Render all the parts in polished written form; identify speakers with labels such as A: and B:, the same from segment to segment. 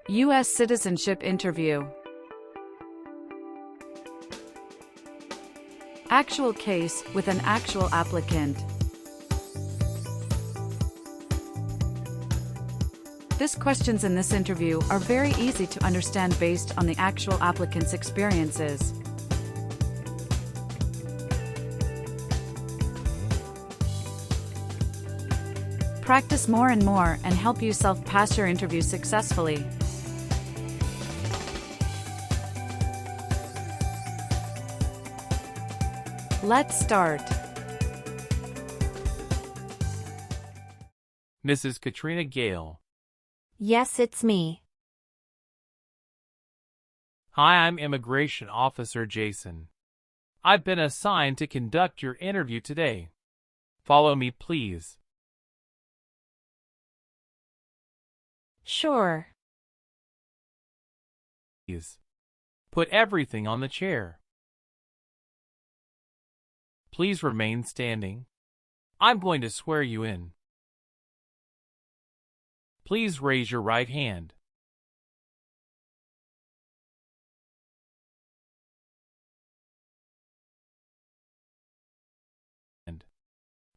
A: U.S. citizenship interview. Actual case with an actual applicant. These questions in this interview are very easy to understand based on the actual applicant's experiences. Practice more and more and help yourself pass your interview successfully. Let's start.
B: Mrs. Katrina Gale.
C: Yes, it's me.
B: Hi, I'm Immigration Officer Jason. I've been assigned to conduct your interview today. Follow me, please.
C: Sure.
B: Please. Put everything on the chair. Please remain standing. I'm going to swear you in. Please raise your right hand.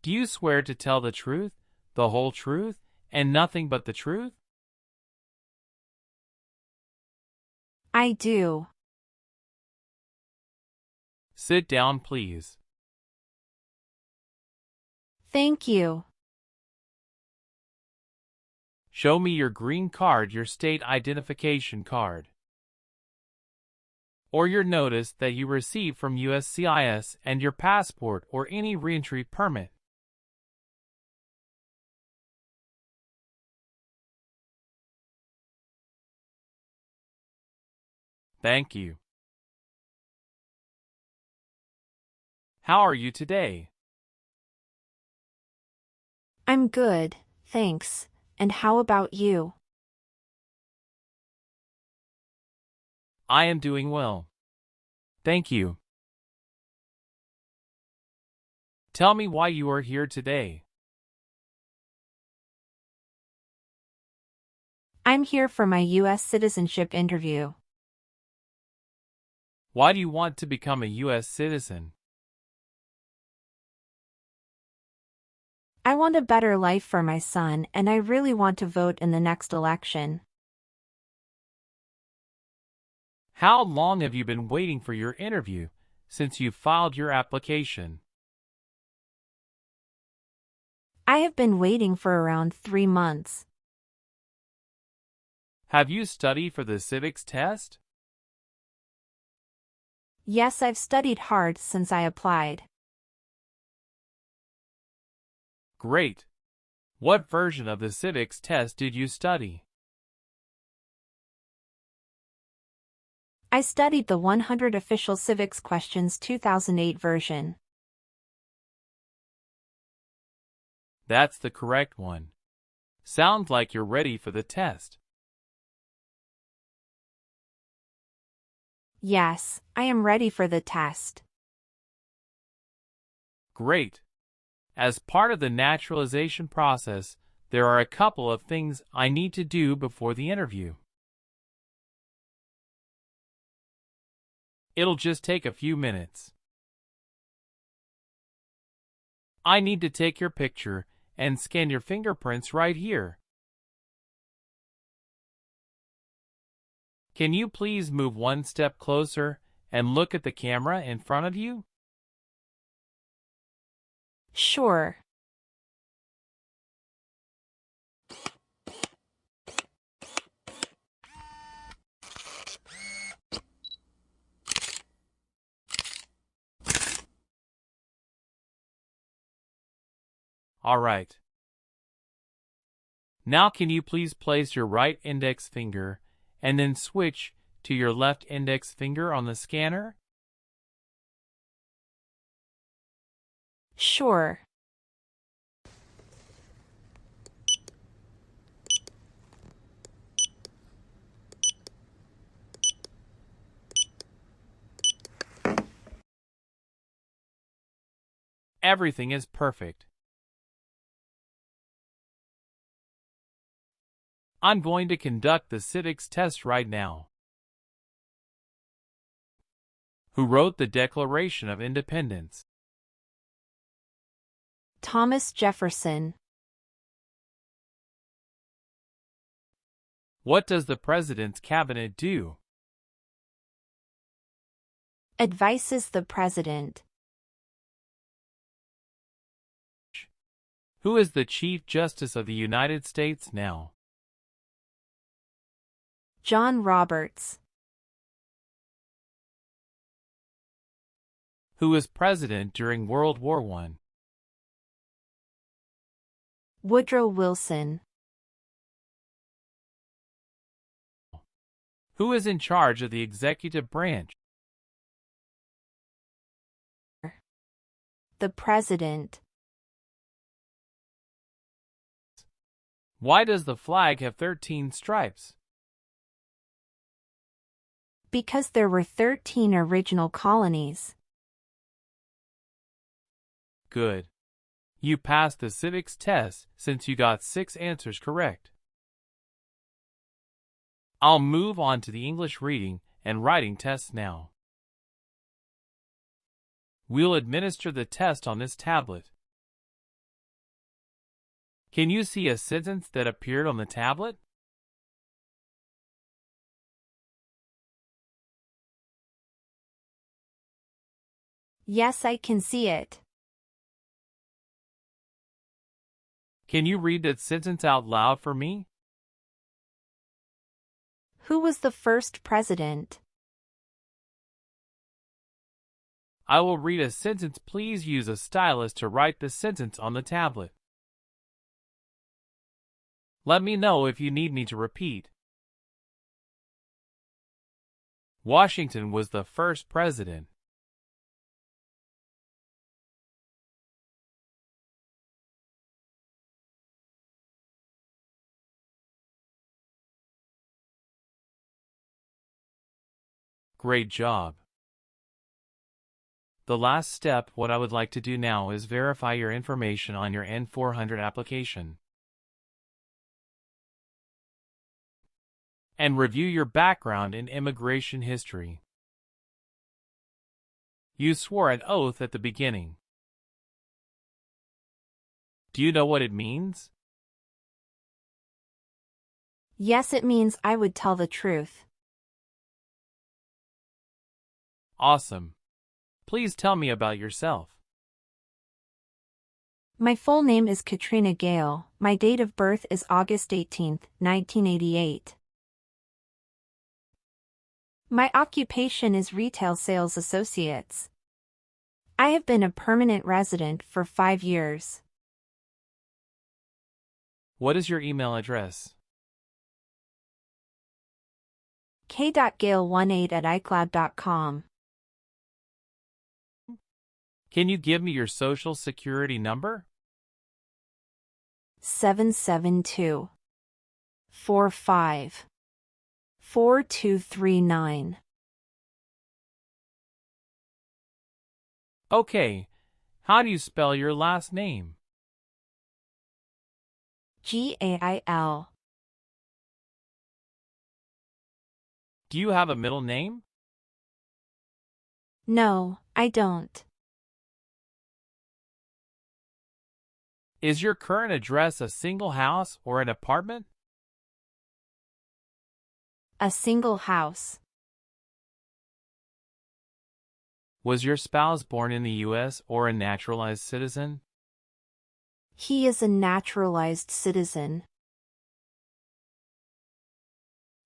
B: Do you swear to tell the truth, the whole truth, and nothing but the truth?
C: I do.
B: Sit down, please.
C: Thank you.
B: Show me your green card, your state identification card, or your notice that you received from USCIS and your passport or any reentry permit. Thank you. How are you today?
C: I'm good, thanks. And how about you?
B: I am doing well. Thank you. Tell me why you are here today.
C: I'm here for my U.S. citizenship interview.
B: Why do you want to become a U.S. citizen?
C: I want a better life for my son, and I really want to vote in the next election.
B: How long have you been waiting for your interview since you filed your application?
C: I have been waiting for around 3 months.
B: Have you studied for the civics test?
C: Yes, I've studied hard since I applied.
B: Great. What version of the civics test did you study?
C: I studied the 100 Official Civics Questions 2008 version.
B: That's the correct one. Sounds like you're ready for the test.
C: Yes, I am ready for the test.
B: Great. As part of the naturalization process, there are a couple of things I need to do before the interview. It'll just take a few minutes. I need to take your picture and scan your fingerprints right here. Can you please move one step closer and look at the camera in front of you?
C: Sure.
B: All right. Now can you please place your right index finger and then switch to your left index finger on the scanner?
C: Sure.
B: Everything is perfect. I'm going to conduct the civics test right now. Who wrote the Declaration of Independence?
C: Thomas Jefferson.
B: What does the President's Cabinet do?
C: Advises the President.
B: Who is the Chief Justice of the United States now?
C: John Roberts.
B: Who was President during World War I?
C: Woodrow Wilson.
B: Who is in charge of the executive branch?
C: The President.
B: Why does the flag have 13 stripes?
C: Because there were 13 original colonies.
B: Good. You passed the civics test since you got 6 answers correct. I'll move on to the English reading and writing tests now. We'll administer the test on this tablet. Can you see a sentence that appeared on the tablet?
C: Yes, I can see it.
B: Can you read that sentence out loud for me?
C: Who was the first president?
B: I will read a sentence. Please use a stylus to write the sentence on the tablet. Let me know if you need me to repeat. Washington was the first president. Great job. The last step, what I would like to do now is verify your information on your N400 application and review your background in immigration history. You swore an oath at the beginning. Do you know what it means?
C: Yes, it means I would tell the truth.
B: Awesome. Please tell me about yourself.
C: My full name is Katrina Gale. My date of birth is August 18, 1988. My occupation is retail sales associates. I have been a permanent resident for 5 years.
B: What is your email address?
C: k.gale18@icloud.com.
B: Can you give me your social security number?
C: 772 45 4239.
B: Okay. How do you spell your last name?
C: Gail.
B: Do you have a middle name?
C: No, I don't.
B: Is your current address a single house or an apartment?
C: A single house.
B: Was your spouse born in the U.S. or a naturalized citizen?
C: He is a naturalized citizen.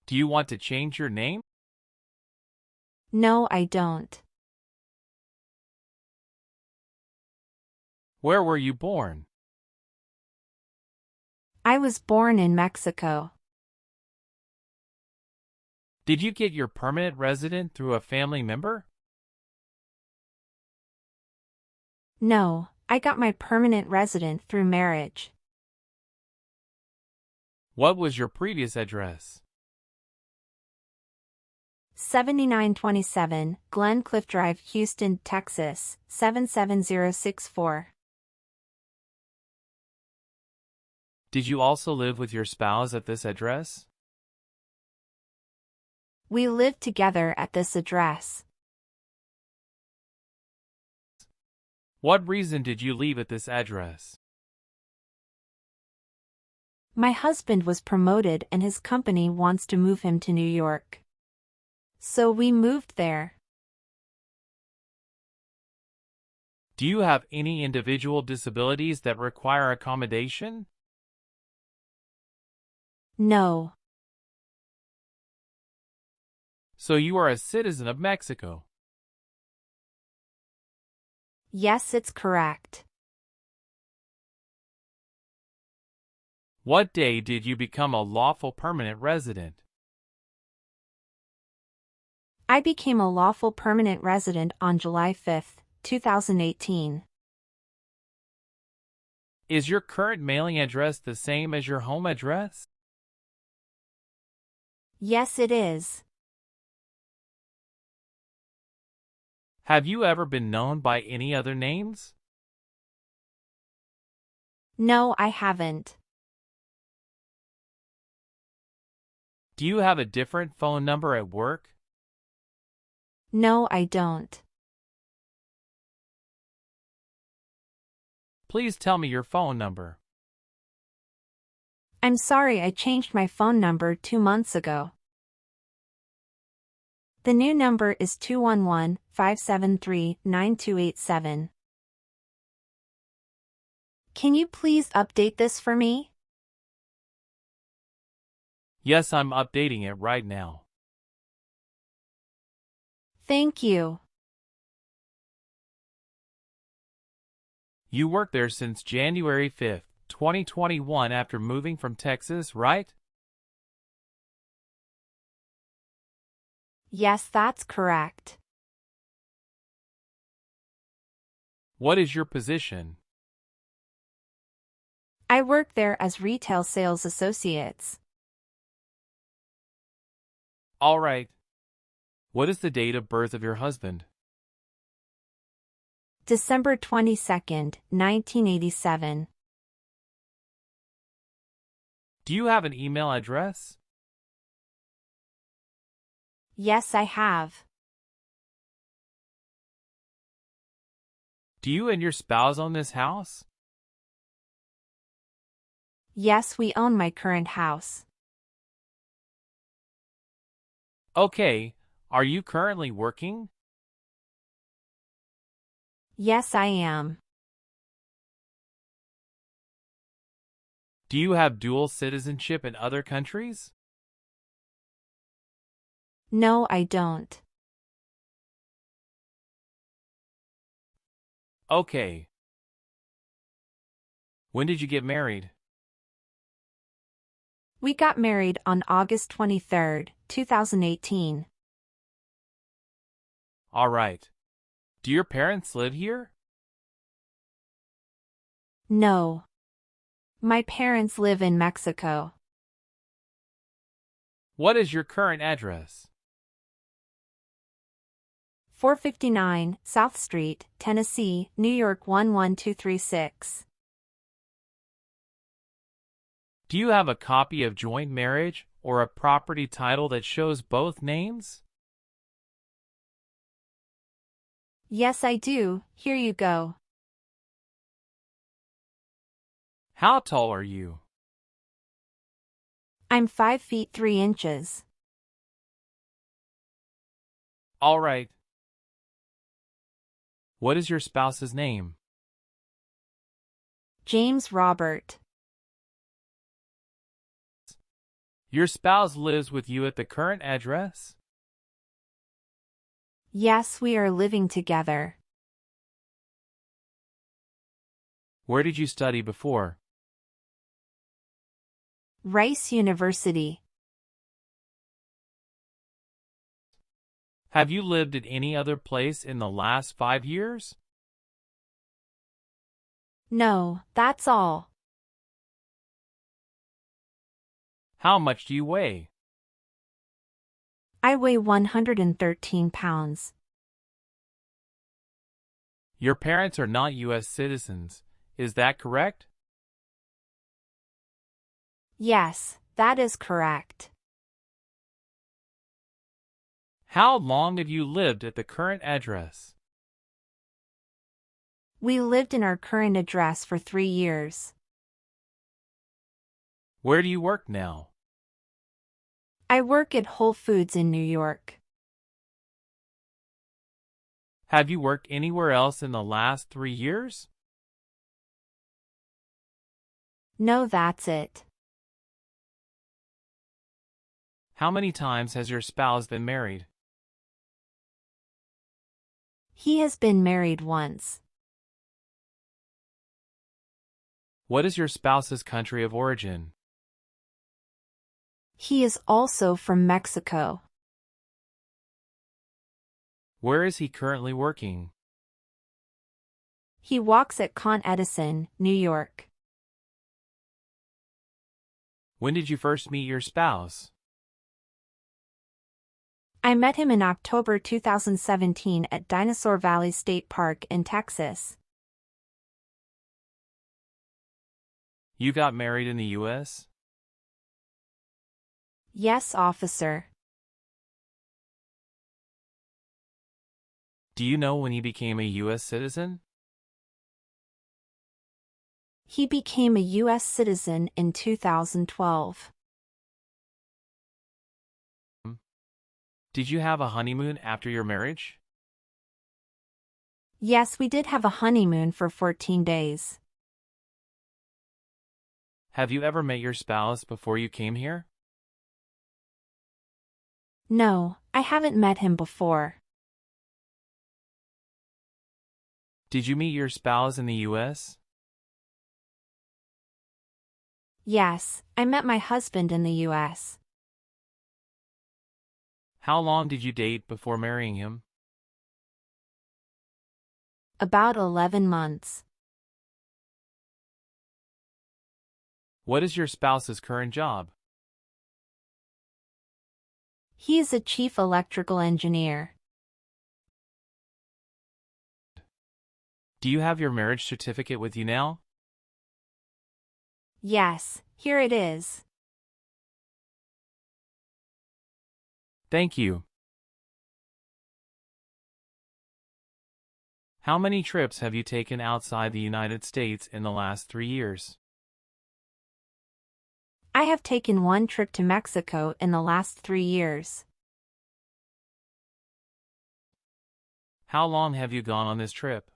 B: Do you want to change your name?
C: No, I don't.
B: Where were you born?
C: I was born in Mexico.
B: Did you get your permanent resident through a family member?
C: No, I got my permanent resident through marriage.
B: What was your previous address?
C: 7927 Glen Cliff Drive, Houston, Texas, 77064.
B: Did you also live with your spouse at this address?
C: We live together at this address.
B: What reason did you leave at this address?
C: My husband was promoted and his company wants to move him to New York. So we moved there.
B: Do you have any individual disabilities that require accommodation?
C: No.
B: So you are a citizen of Mexico.
C: Yes, it's correct.
B: What day did you become a lawful permanent resident?
C: I became a lawful permanent resident on July 5, 2018.
B: Is your current mailing address the same as your home address?
C: Yes, it is.
B: Have you ever been known by any other names?
C: No, I haven't.
B: Do you have a different phone number at work?
C: No, I don't.
B: Please tell me your phone number.
C: I'm sorry, I changed my phone number 2 months ago. The new number is 211-573-9287. Can you please update this for me?
B: Yes, I'm updating it right now.
C: Thank you.
B: You worked there since January 5th, 2021 after moving from Texas, right?
C: Yes, that's correct.
B: What is your position?
C: I work there as retail sales associates.
B: All right. What is the date of birth of your husband?
C: December 22nd, 1987.
B: Do you have an email address?
C: Yes, I have.
B: Do you and your spouse own this house?
C: Yes, we own my current house.
B: Okay. Are you currently working?
C: Yes, I am.
B: Do you have dual citizenship in other countries?
C: No, I don't.
B: Okay. When did you get married?
C: We got married on August 23, 2018.
B: All right. Do your parents live here?
C: No. My parents live in Mexico.
B: What is your current address?
C: 459 South Street, Tennessee, New York 11236.
B: Do you have a copy of joint marriage or a property title that shows both names?
C: Yes, I do. Here you go.
B: How tall are you?
C: I'm 5 feet 3 inches.
B: All right. What is your spouse's name?
C: James Robert.
B: Your spouse lives with you at the current address?
C: Yes, we are living together.
B: Where did you study before?
C: Rice University.
B: Have you lived at any other place in the last 5 years?
C: No, that's all.
B: How much do you weigh?
C: I weigh 113 pounds.
B: Your parents are not U.S. citizens, is that correct?
C: Yes, that is correct.
B: How long have you lived at the current address?
C: We lived in our current address for 3 years.
B: Where do you work now?
C: I work at Whole Foods in New York.
B: Have you worked anywhere else in the last 3 years?
C: No, that's it.
B: How many times has your spouse been married?
C: He has been married once.
B: What is your spouse's country of origin?
C: He is also from Mexico.
B: Where is he currently working?
C: He walks at Con Edison, New York.
B: When did you first meet your spouse?
C: I met him in October 2017 at Dinosaur Valley State Park in Texas.
B: You got married in the U.S.?
C: Yes, officer.
B: Do you know when he became a U.S. citizen?
C: He became a U.S. citizen in 2012.
B: Did you have a honeymoon after your marriage?
C: Yes, we did have a honeymoon for 14 days.
B: Have you ever met your spouse before you came here?
C: No, I haven't met him before.
B: Did you meet your spouse in the U.S.?
C: Yes, I met my husband in the U.S.
B: How long did you date before marrying him?
C: About 11 months.
B: What is your spouse's current job?
C: He is a chief electrical engineer.
B: Do you have your marriage certificate with you now?
C: Yes, here it is.
B: Thank you. How many trips have you taken outside the United States in the last 3 years?
C: I have taken 1 trip to Mexico in the last 3 years.
B: How long have you gone on this trip?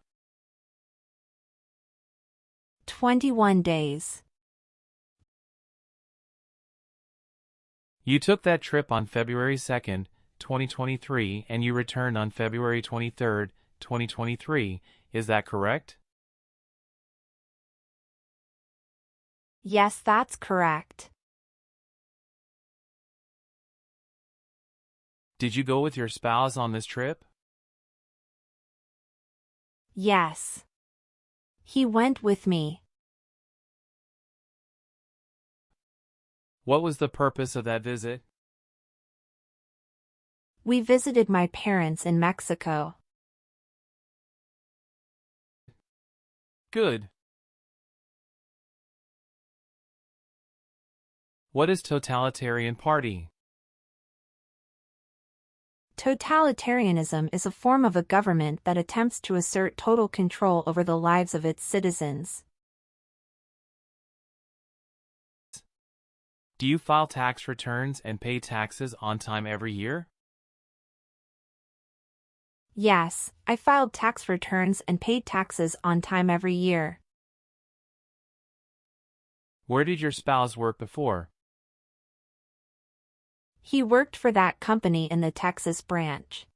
C: 21 days.
B: You took that trip on February 2nd, 2023, and you returned on February 23rd, 2023. Is that correct?
C: Yes, that's correct.
B: Did you go with your spouse on this trip?
C: Yes. He went with me.
B: What was the purpose of that visit?
C: We visited my parents in Mexico.
B: Good. What is totalitarian party?
C: Totalitarianism is a form of a government that attempts to assert total control over the lives of its citizens.
B: Do you file tax returns and pay taxes on time every year?
C: Yes, I filed tax returns and paid taxes on time every year.
B: Where did your spouse work before?
C: He worked for that company in the Texas branch.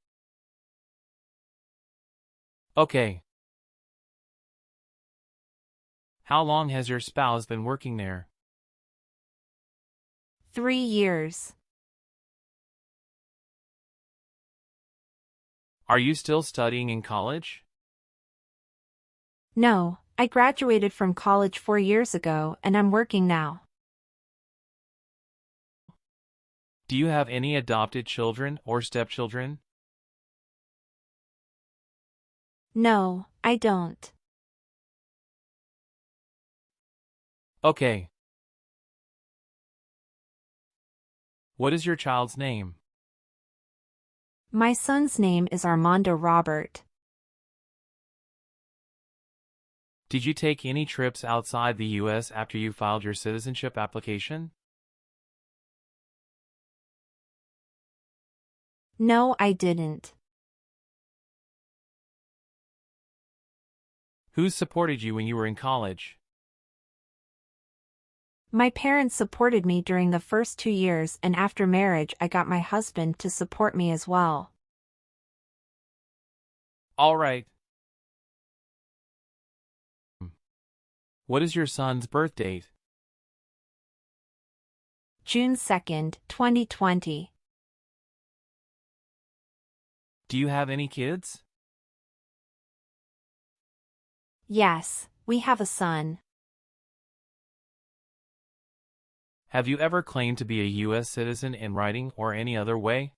B: Okay. How long has your spouse been working there?
C: 3 years.
B: Are you still studying in college?
C: No, I graduated from college 4 years ago and I'm working now.
B: Do you have any adopted children or stepchildren?
C: No, I don't.
B: Okay. What is your child's name?
C: My son's name is Armando Robert.
B: Did you take any trips outside the U.S. after you filed your citizenship application?
C: No, I didn't.
B: Who supported you when you were in college?
C: My parents supported me during the first 2 years, and after marriage I got my husband to support me as well.
B: All right. What is your son's birth date?
C: June 2nd, 2020.
B: Do you have any kids?
C: Yes, we have a son.
B: Have you ever claimed to be a U.S. citizen in writing or any other way?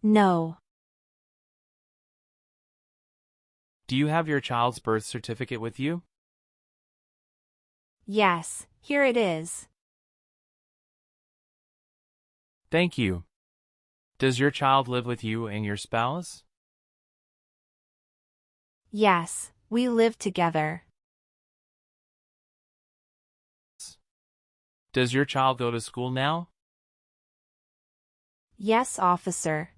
C: No.
B: Do you have your child's birth certificate with you?
C: Yes, here it is.
B: Thank you. Does your child live with you and your spouse?
C: Yes, we live together.
B: Does your child go to school now?
C: Yes, officer.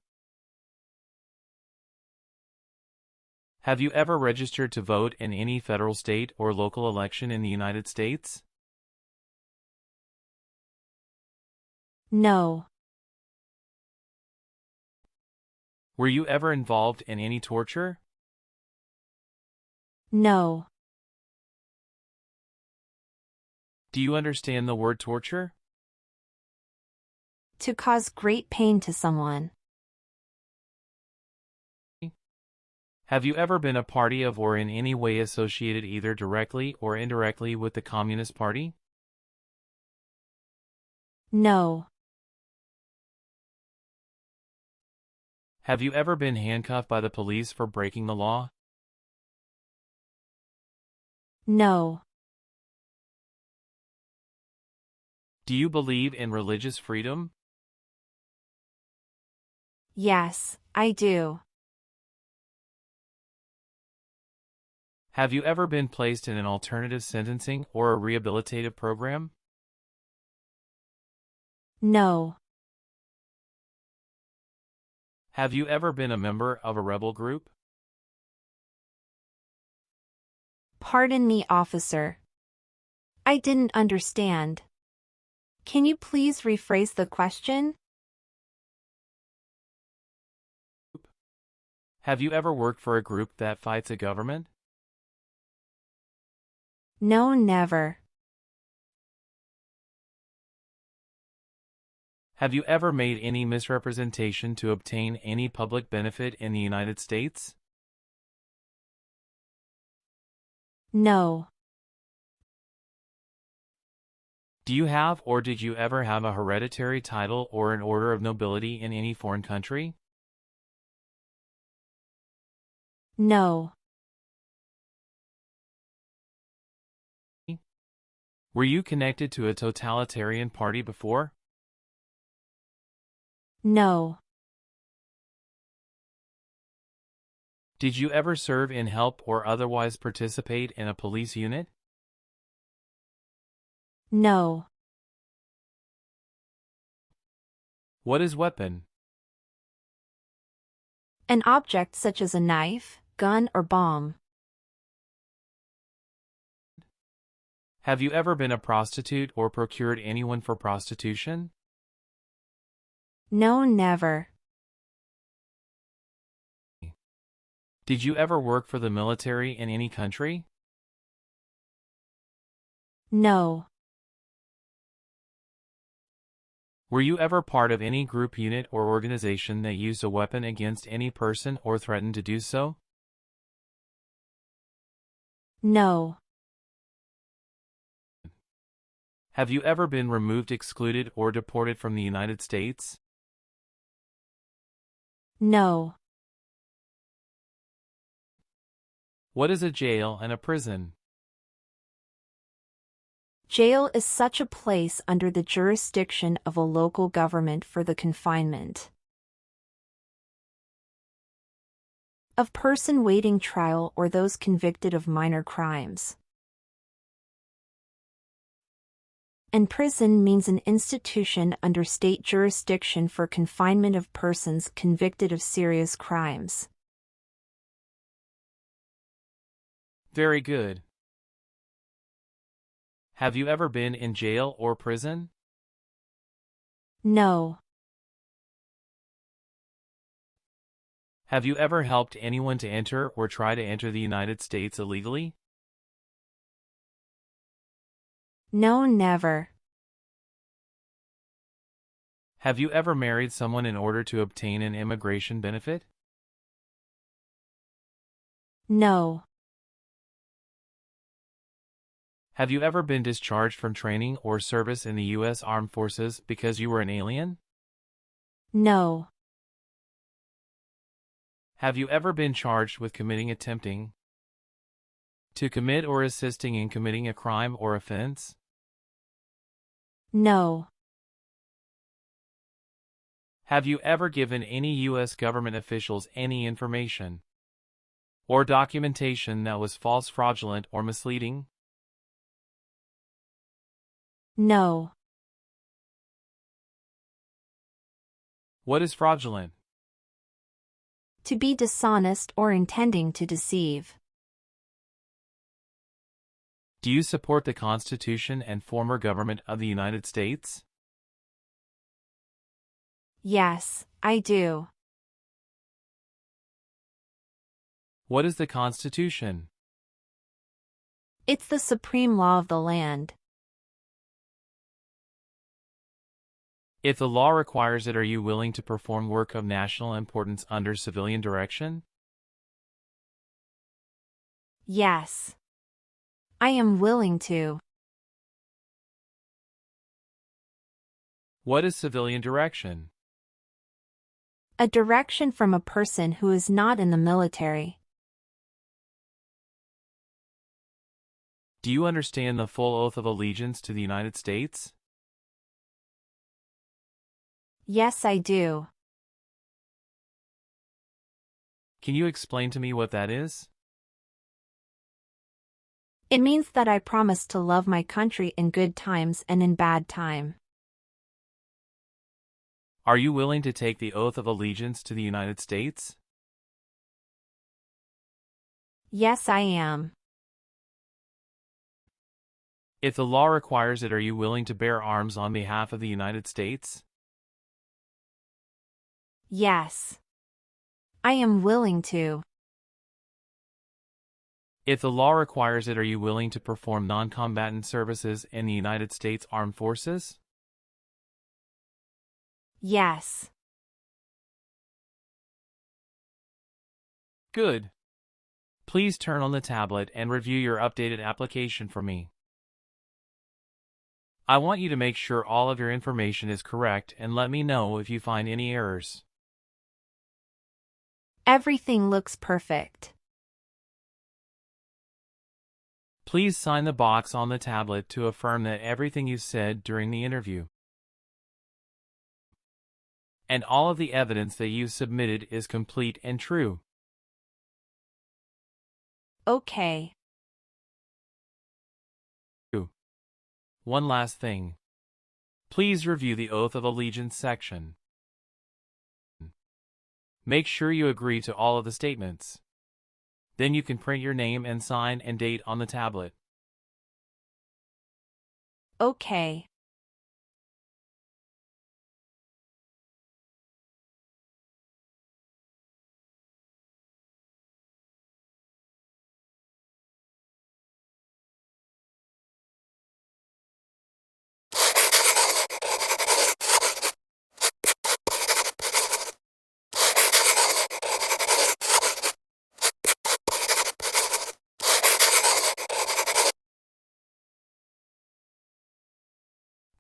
B: Have you ever registered to vote in any federal, state, or local election in the United States?
C: No.
B: Were you ever involved in any torture?
C: No.
B: Do you understand the word torture?
C: To cause great pain to someone.
B: Have you ever been a party of or in any way associated either directly or indirectly with the Communist Party?
C: No.
B: Have you ever been handcuffed by the police for breaking the law?
C: No.
B: Do you believe in religious freedom?
C: Yes, I do.
B: Have you ever been placed in an alternative sentencing or a rehabilitative program?
C: No.
B: Have you ever been a member of a rebel group?
C: Pardon me, officer. I didn't understand. Can you please rephrase the question?
B: Have you ever worked for a group that fights a government?
C: No, never.
B: Have you ever made any misrepresentation to obtain any public benefit in the United States?
C: No.
B: Do you have or did you ever have a hereditary title or an order of nobility in any foreign country?
C: No.
B: Were you connected to a totalitarian party before?
C: No.
B: Did you ever serve in help or otherwise participate in a police unit?
C: No.
B: What is weapon?
C: An object such as a knife, gun, or bomb.
B: Have you ever been a prostitute or procured anyone for prostitution?
C: No, never.
B: Did you ever work for the military in any country?
C: No.
B: Were you ever part of any group, unit, or organization that used a weapon against any person or threatened to do so?
C: No.
B: Have you ever been removed, excluded, or deported from the United States?
C: No.
B: What is a jail and a prison?
C: Jail is such a place under the jurisdiction of a local government for the confinement of person waiting trial or those convicted of minor crimes. And prison means an institution under state jurisdiction for confinement of persons convicted of serious crimes.
B: Very good. Have you ever been in jail or prison?
C: No.
B: Have you ever helped anyone to enter or try to enter the United States illegally?
C: No, never.
B: Have you ever married someone in order to obtain an immigration benefit?
C: No.
B: Have you ever been discharged from training or service in the U.S. Armed Forces because you were an alien?
C: No.
B: Have you ever been charged with attempting to commit or assisting in committing a crime or offense?
C: No.
B: Have you ever given any U.S. government officials any information or documentation that was false, fraudulent, or misleading?
C: No.
B: What is fraudulent?
C: To be dishonest or intending to deceive.
B: Do you support the Constitution and former government of the United States?
C: Yes, I do.
B: What is the Constitution?
C: It's the supreme law of the land.
B: If the law requires it, are you willing to perform work of national importance under civilian direction?
C: Yes. I am willing to.
B: What is civilian direction?
C: A direction from a person who is not in the military.
B: Do you understand the full oath of allegiance to the United States?
C: Yes, I do.
B: Can you explain to me what that is?
C: It means that I promise to love my country in good times and in bad time.
B: Are you willing to take the oath of allegiance to the United States?
C: Yes, I am.
B: If the law requires it, are you willing to bear arms on behalf of the United States?
C: Yes. I am willing to.
B: If the law requires it, are you willing to perform non-combatant services in the United States Armed Forces?
C: Yes.
B: Good. Please turn on the tablet and review your updated application for me. I want you to make sure all of your information is correct and let me know if you find any errors.
C: Everything looks perfect.
B: Please sign the box on the tablet to affirm that everything you said during the interview and all of the evidence that you submitted is complete and true.
C: Okay.
B: One last thing. Please review the Oath of Allegiance section. Make sure you agree to all of the statements. Then you can print your name and sign and date on the tablet.
C: Okay.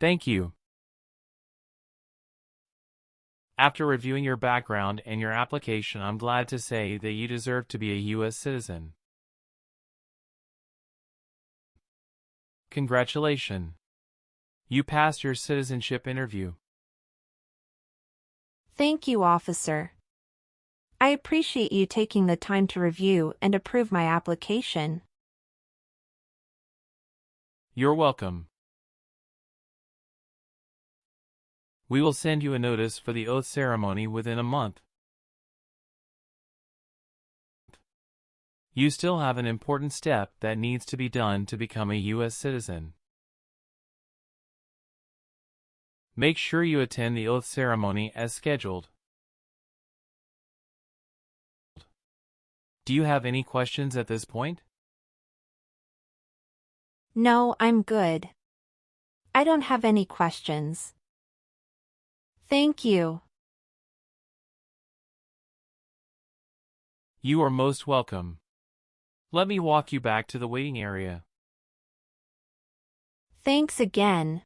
B: Thank you. After reviewing your background and your application, I'm glad to say that you deserve to be a U.S. citizen. Congratulations. You passed your citizenship interview.
C: Thank you, officer. I appreciate you taking the time to review and approve my application.
B: You're welcome. We will send you a notice for the oath ceremony within a month. You still have an important step that needs to be done to become a U.S. citizen. Make sure you attend the oath ceremony as scheduled. Do you have any questions at this point?
C: No, I'm good. I don't have any questions. Thank you.
B: You are most welcome. Let me walk you back to the waiting area.
C: Thanks again.